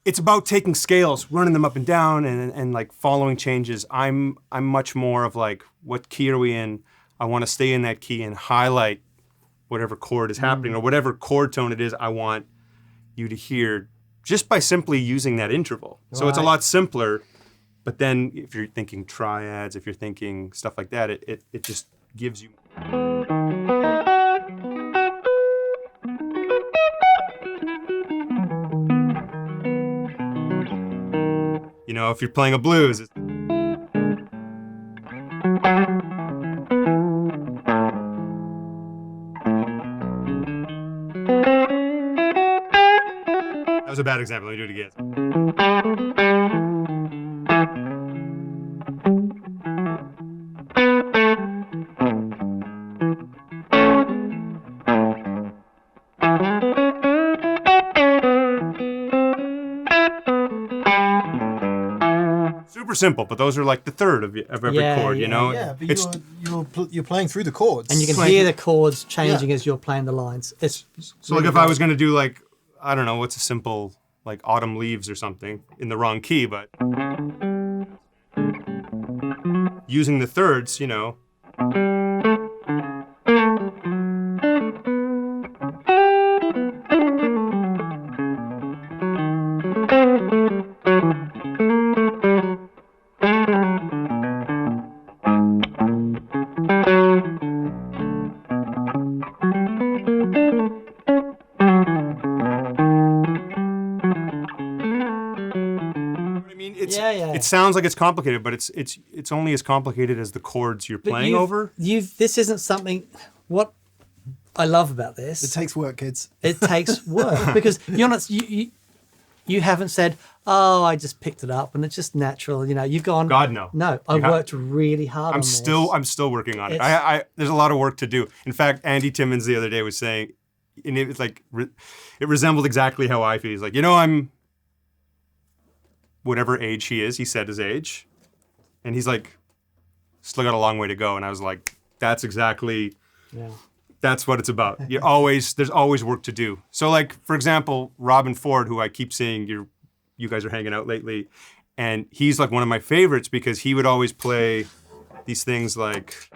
it's about taking scales, running them up and down and like following changes. I'm much more of like, what key are we in? I want to stay in that key and highlight whatever chord is happening or whatever chord tone it is I want you to hear just by simply using that interval. So it's a lot simpler, but then if you're thinking triads, if you're thinking stuff like that, it just gives you. You know, if you're playing a blues, it's... That was a bad example. Let me do it again. Super simple, but those are like the third of every chord, you know? Yeah, but you're playing through the chords. And you can hear the chords changing as you're playing the lines. It's so like if I was going to do like, I don't know, what's a simple, like Autumn Leaves or something in the wrong key, but using the thirds, you know. It sounds like it's complicated, but it's only as complicated as the chords you're playing over. This isn't something. What I love about this, it takes work, kids. It takes work because you're not. You haven't said, "Oh, I just picked it up and it's just natural." You know, you've gone. God no. No, I worked really hard. I'm still working on it. There's a lot of work to do. In fact, Andy Timmons the other day was saying, and it was like it resembled exactly how I feel. He's like, you know, I'm. Whatever age he is, he said his age. And he's like, still got a long way to go. And I was like, that's exactly, that's what it's about. There's always work to do. So like, for example, Robin Ford, who I keep seeing you guys are hanging out lately. And he's like one of my favorites because he would always play these things like,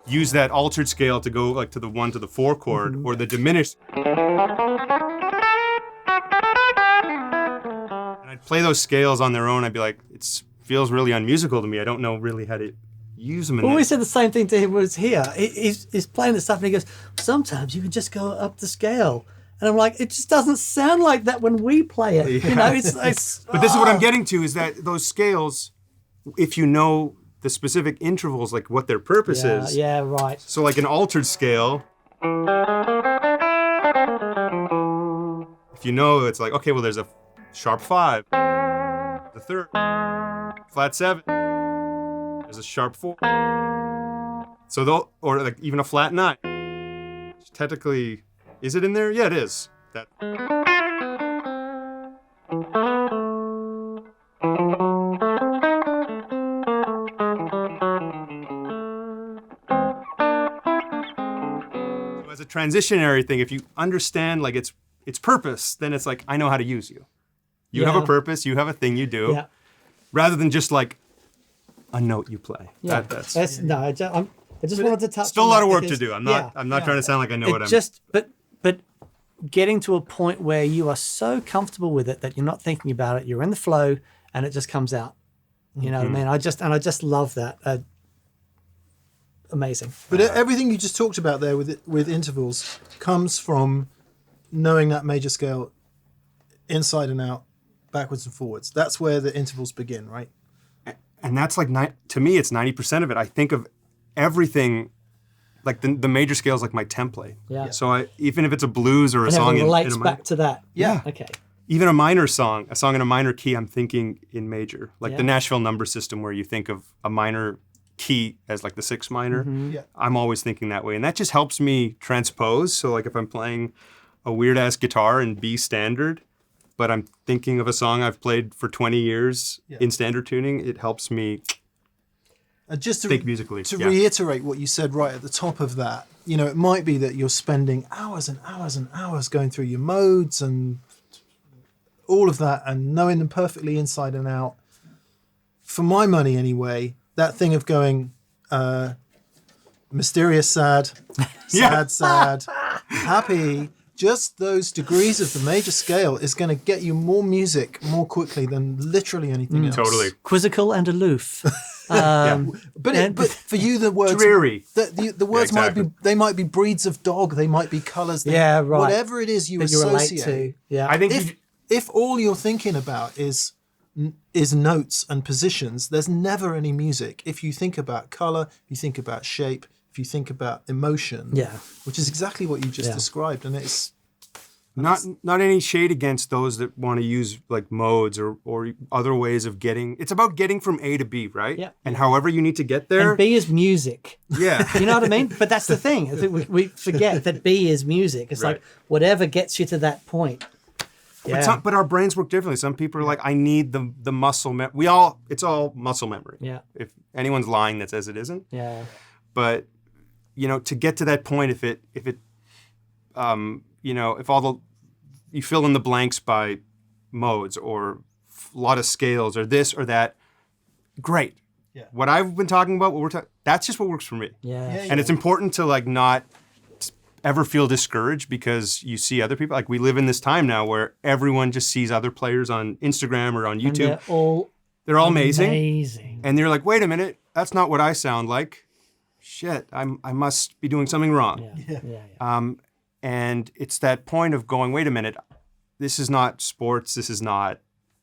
use that altered scale to go like to the 1 to the 4 chord or the diminished. And I'd play those scales on their own. I'd be like, it feels really unmusical to me. I don't know really how to use them. We said the same thing to him when he was here. He's playing the stuff and he goes, sometimes you can just go up the scale. And I'm like, it just doesn't sound like that when we play it. You know, it's But this is what I'm getting to is that those scales, if you know the specific intervals, like what their purpose is. Yeah, right. So like an altered scale, if you know, it's like, okay, well, there's a sharp 5, the third, flat 7, there's a sharp 4. So or like even a flat 9. Technically, is it in there? Yeah, it is. That. As a transitionary thing, if you understand like its purpose, then it's like, I know how to use you. You have a purpose, you have a thing you do, rather than just like a note you play. Yeah. I just wanted to touch. Still a lot of work to do. I'm not trying to sound like I know what I'm. But getting to a point where you are so comfortable with it that you're not thinking about it, you're in the flow, and it just comes out. You know what I mean? I just love that. Amazing. But everything you just talked about there with intervals comes from knowing that major scale inside and out, backwards and forwards. That's where the intervals begin, right? And that's like, to me, it's 90% of it. I think of everything, like the major scales, like my template. Yeah. So even if it's a blues or a And song everyone relates in a back to that. Yeah. Okay. even a minor song, a song in a minor key, I'm thinking in major. Like the Yeah. Nashville number system where you think of a minor key as like the 6 minor. Yeah. I'm always thinking that way. And that just helps me transpose. So like if I'm playing a weird ass guitar in B standard, but I'm thinking of a song I've played for 20 years in standard tuning, it helps me just to, think musically. To reiterate what you said right at the top of that, you know, it might be that you're spending hours and hours and hours going through your modes and all of that and knowing them perfectly inside and out. For my money anyway, that thing of going mysterious, sad, sad, happy, just those degrees of the major scale is going to get you more music more quickly than literally anything else. Totally. Quizzical and aloof. But for you, the words Dreary. The words might be breeds of dog. They might be colours. Whatever it is you that you relate associate. to. Yeah. I think If all you're thinking about is notes and positions, there's never any music. If you think about colour, if you think about shape, if you think about emotion, which is exactly what you just described, and it's not any shade against those that want to use like modes or other ways of getting. It's about getting from A to B, right? Yeah. And however you need to get there. And B is music. Yeah. You know what I mean? But that's the thing. I think we forget that B is music. It's like whatever gets you to that point. Yeah. But our brains work differently. Some people are like, I need the muscle memory. It's all muscle memory. Yeah. If anyone's lying that says it isn't. Yeah. But, you know, to get to that point, if you fill in the blanks by modes or a lot of scales or this or that, great. Yeah. What I've been talking about, that's just what works for me. Yeah. And it's important to like not ever feel discouraged because you see other people. Like we live in this time now where everyone just sees other players on Instagram or on YouTube. And they're all amazing. And you're like, wait a minute, that's not what I sound like. Shit, I must be doing something wrong. Yeah. And it's that point of going, wait a minute, this is not sports, this is not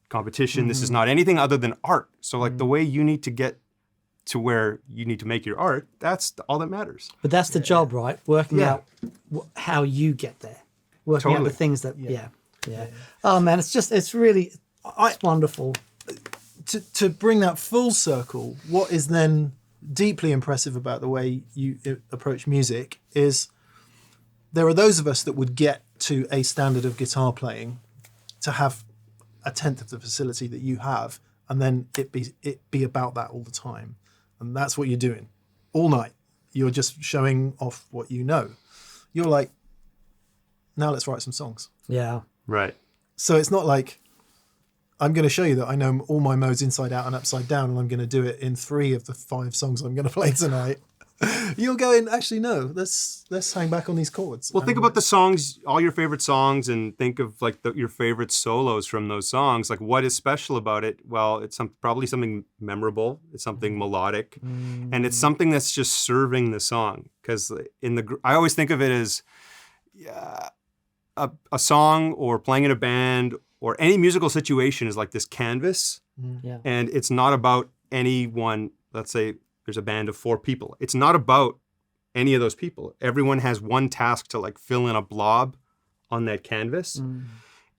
competition, this is not anything other than art. So like the way you need to get to where you need to make your art, that's all that matters. But that's the job, right? Working out how you get there. Working out the things that, Oh man, it's really wonderful. To bring that full circle, what is then deeply impressive about the way you approach music is there are those of us that would get to a standard of guitar playing to have a tenth of the facility that you have, and then it be about that all the time. And that's what you're doing all night. You're just showing off what you know. You're like, now let's write some songs. Yeah. Right. So it's not like I'm going to show you that I know all my modes inside out and upside down, and I'm going to do it in 3 of the 5 songs I'm going to play tonight. You're going, actually, no, let's hang back on these chords. Well, think about the songs, all your favorite songs, and think of like your favorite solos from those songs. Like, what is special about it? Well, it's probably something memorable. It's something melodic, and it's something that's just serving the song. Because I always think of it as a song or playing in a band or any musical situation is like this canvas, and it's not about anyone. Let's say there's a band of 4 people. It's not about any of those people. Everyone has one task to like fill in a blob on that canvas.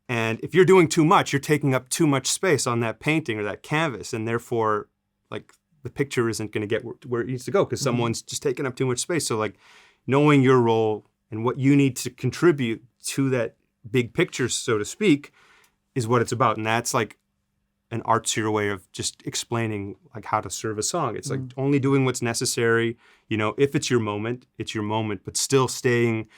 And if you're doing too much, you're taking up too much space on that painting or that canvas. And therefore, like the picture isn't going to get where it needs to go because someone's just taking up too much space. So like knowing your role and what you need to contribute to that big picture, so to speak, is what it's about. And that's like an artsier way of just explaining like how to serve a song. It's like only doing what's necessary. You know, if it's your moment, but still staying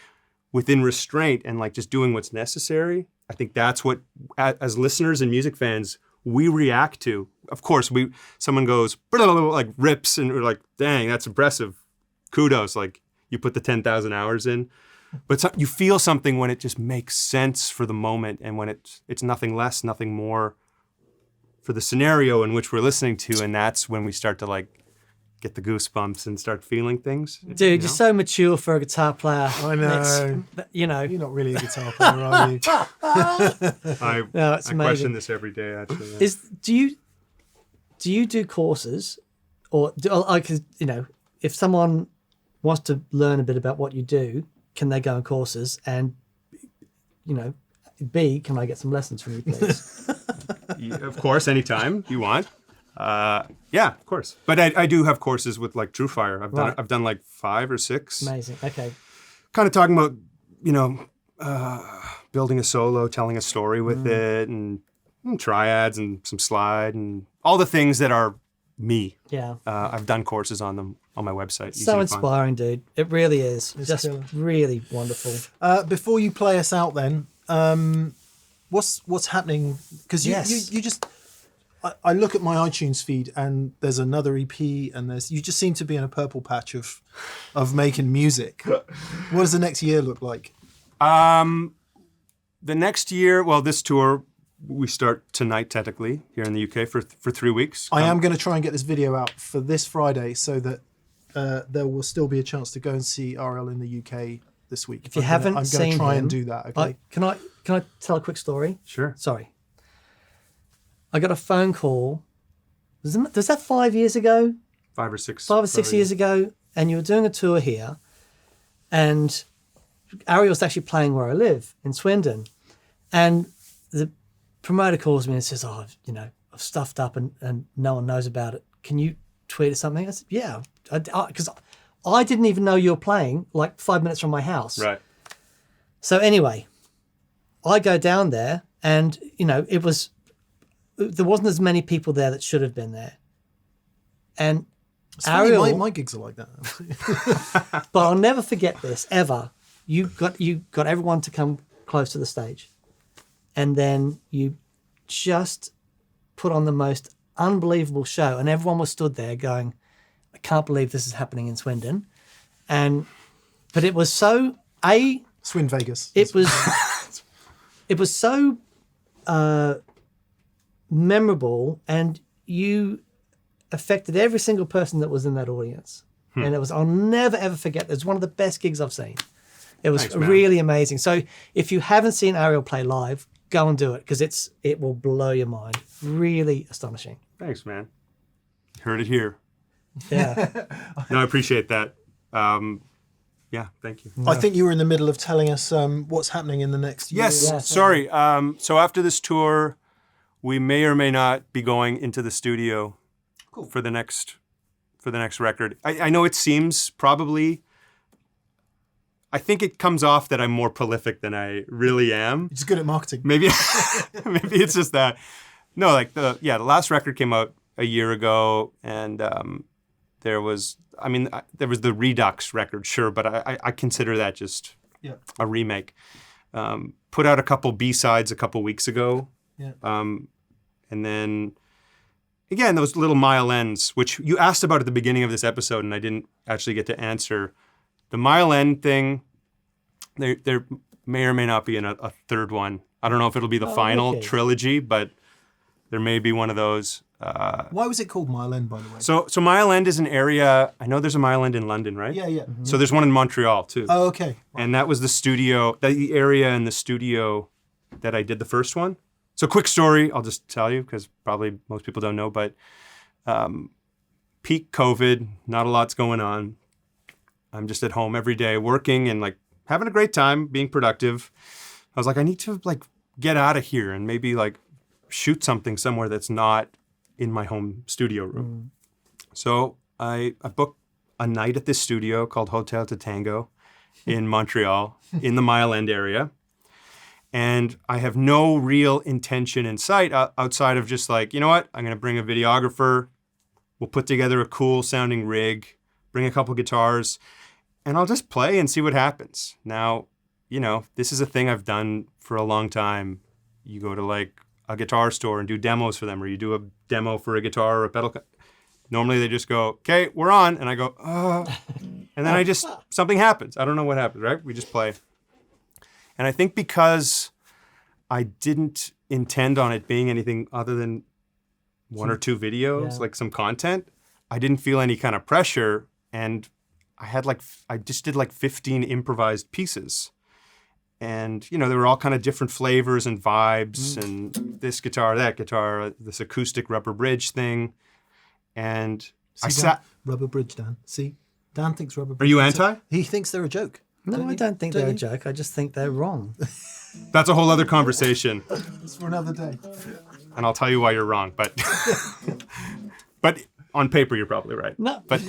within restraint and like just doing what's necessary. I think that's what, as listeners and music fans, we react to. Of course, someone goes, like rips, and we're like, dang, that's impressive. Kudos, like you put the 10,000 hours in. But you feel something when it just makes sense for the moment and when it's nothing less, nothing more for the scenario in which we're listening to, and that's when we start to like get the goosebumps and start feeling things. Dude, you're so mature for a guitar player. I know. You know. You're not really a guitar player, are you? I No, it's amazing. question this every day, actually. Yeah. Do do you do courses, or if someone wants to learn a bit about what you do, can they go on courses? And B, can I get some lessons from you, please? Of course, anytime you want. Yeah, of course. But I do have courses with like TrueFire. I've done like 5 or 6. Amazing. Okay. Kind of talking about building a solo, telling a story with it, and triads and some slide and all the things that are me. Yeah. I've done courses on them on my website. So inspiring, dude. It really is. It's just killer. really wonderful. Before you play us out, then, what's happening? Because you just, I look at my iTunes feed and there's another EP, and you just seem to be in a purple patch of making music. What does the next year look like? The next year, well, this tour, we start tonight technically here in the UK for 3 weeks. I am going to try and get this video out for this Friday so that there will still be a chance to go and see Ariel in the UK this week. If you haven't I'm seen going to try him, and do that. Okay. Can I tell a quick story? Sure. Sorry. I got a phone call. Was that 5 years ago? 5 or 6. 5 or 6 years ago, and you were doing a tour here, and Ariel's actually playing where I live in Swindon, and the promoter calls me and says, I've stuffed up and no one knows about it. Can you tweet or something? I said, yeah, because I didn't even know you were playing like 5 minutes from my house. Right. So anyway, I go down there, and there wasn't as many people there that should have been there. And It's funny, Ariel, my gigs are like that. but I'll never forget this ever. You got everyone to come close to the stage, and then you just put on the most unbelievable show, and everyone was stood there going, I can't believe this is happening in Swindon. But it was so Swin Vegas. it was so memorable, and you affected every single person that was in that audience. And I'll never ever forget. It was one of the best gigs I've seen. It was Thanks, man. really amazing. So if you haven't seen Ariel play live, go and do it, because it will blow your mind. Really astonishing. Thanks, man. Heard it here. Yeah. No, I appreciate that. Yeah, thank you. I think you were in the middle of telling us what's happening in the next year. Yes, Yeah, sorry. So after this tour, we may or may not be going into the studio for the next record. I know it seems probably. I think it comes off that I'm more prolific than I really am. You're just good at marketing. Maybe it's just that. No, like the last record came out a year ago, and there was the Redux record, sure, but I consider that just a remake. Put out a couple B-sides a couple weeks ago. Yeah. And then again, those little mile ends, which you asked about at the beginning of this episode, and I didn't actually get to answer. The mile end thing, there may or may not be a third one. I don't know if it'll be the final trilogy, but there may be one of those. Why was it called Mile End, by the way? So Mile End is an area. I know there's a Mile End in London, right? Yeah. Mm-hmm. So there's one in Montreal too. Oh, okay. And that was the area in the studio that I did the first one. So quick story, I'll just tell you because probably most people don't know, but peak COVID, not a lot's going on. I'm just at home every day working and like having a great time, being productive. I was like, I need to like get out of here and maybe like shoot something somewhere that's not in my home studio room. So I booked a night at this studio called Hotel to Tango in Montreal in the Mile End area. And I have no real intention in sight outside of just like, you know what? I'm going to bring a videographer. We'll put together a cool sounding rig, bring a couple guitars, and I'll just play and see what happens. Now, this is a thing I've done for a long time. You go to like a guitar store and do demos for them, or you do a demo for a guitar or a pedal. Normally they just go, okay, we're on. And I go, and then something happens. I don't know what happens, right? We just play. And I think because I didn't intend on it being anything other than one or two videos, like some content, I didn't feel any kind of pressure. And I just did like 15 improvised pieces. And, you know, there were all kind of different flavors and vibes and this guitar, that guitar, this acoustic rubber bridge thing. And I sat... Rubber bridge, Dan. See? Dan thinks rubber bridge. Are you anti? He thinks they're a joke. No, I don't think they're a joke. I just think they're wrong. That's a whole other conversation. It's for another day. And I'll tell you why you're wrong. But on paper, you're probably right. No. But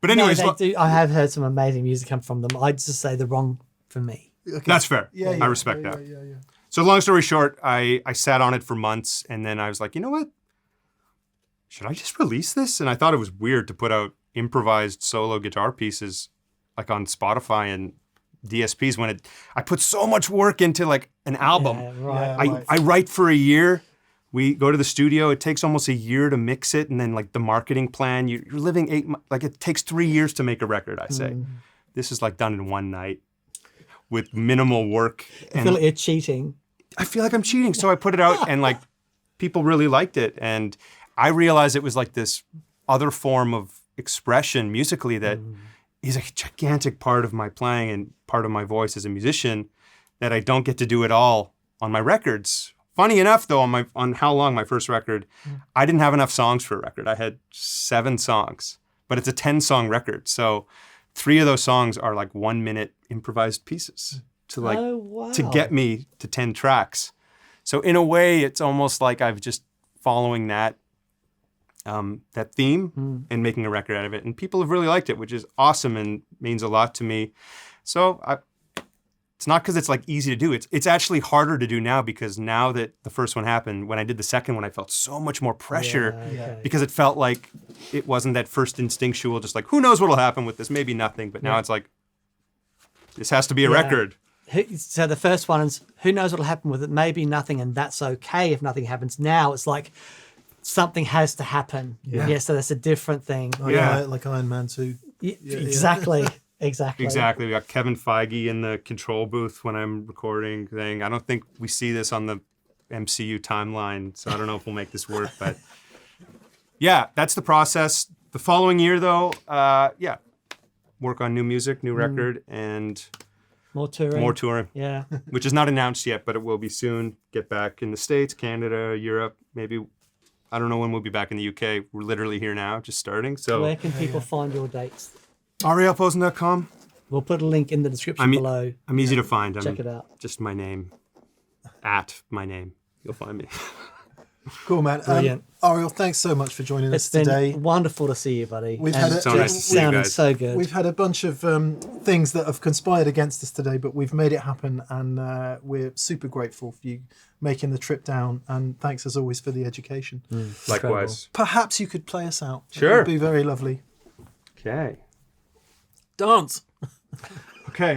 anyways... No, they do. I have heard some amazing music come from them. I'd just say they're wrong for me. Okay. That's fair. Yeah, I respect that. Yeah. So long story short, I sat on it for months, and then I was like, you know what? Should I just release this? And I thought it was weird to put out improvised solo guitar pieces like on Spotify and DSPs when I put so much work into like an album. Yeah, right. Yeah, I write for a year. We go to the studio. It takes almost a year to mix it, and then like the marketing plan. You're living 8 months. Like it takes 3 years to make a record. I say, this is like done in one night with minimal work. I feel like you're cheating. I feel like I'm cheating. So I put it out, and like people really liked it, and I realized it was like this other form of expression musically that is a gigantic part of my playing and part of my voice as a musician that I don't get to do at all on my records. Funny enough, though, on How Long, my first record, I didn't have enough songs for a record. I had 7 songs, but it's a 10-song record. So 3 of those songs are like 1-minute improvised pieces to get me to 10 tracks. So in a way, it's almost like I've just following that theme and making a record out of it. And people have really liked it, which is awesome and means a lot to me. So it's not because it's like easy to do. It's actually harder to do now because now that the first one happened, when I did the second one, I felt so much more pressure because it felt like it wasn't that first instinctual, just like, who knows what'll happen with this? Maybe nothing. But now it's like, this has to be a record. So the first one is, who knows what'll happen with it? Maybe nothing, and that's okay if nothing happens. Now it's like, something has to happen. Yeah, so that's a different thing. Oh, yeah, like Iron Man 2. Exactly. Exactly. Exactly. We got Kevin Feige in the control booth when I'm recording thing. I don't think we see this on the MCU timeline, so I don't know if we'll make this work. But yeah, that's the process. The following year, though, work on new music, new record, and more touring. More touring. Yeah. Which is not announced yet, but it will be soon. Get back in the States, Canada, Europe, maybe. I don't know when we'll be back in the UK. We're literally here now, just starting. So where can people find your dates? arielposen.com. We'll put a link in the description below. I'm easy to find. Check it out. Just my name. At my name. You'll find me. Cool, man. Brilliant. Ariel, thanks so much for joining us It's today. been wonderful to see you, buddy. We've and had so nice to see you sounded guys. so good. We've had a bunch of things that have conspired against us today, but we've made it happen, and we're super grateful for you making the trip down. And thanks, as always, for the education. Likewise. Perhaps you could play us out. Sure. It would be very lovely. Okay. Dance. Okay.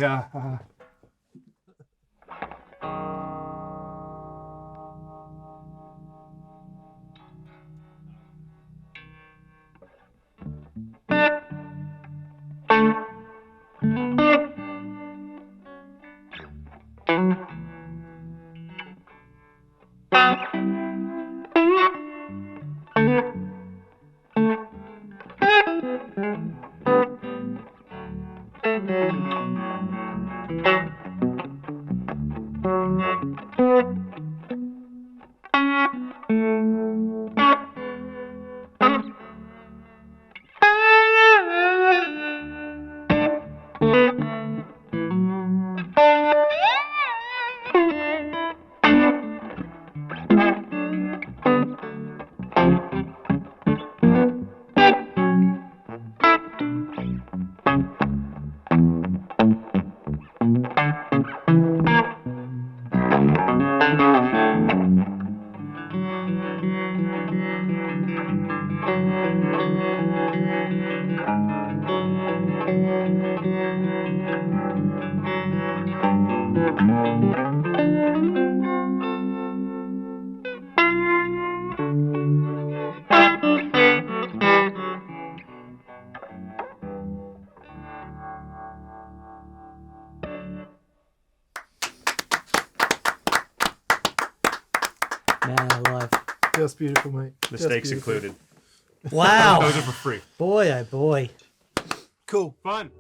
Man alive. That's beautiful, mate. Mistakes included. Wow. Those are for free. Boy, oh boy. Cool. Fun.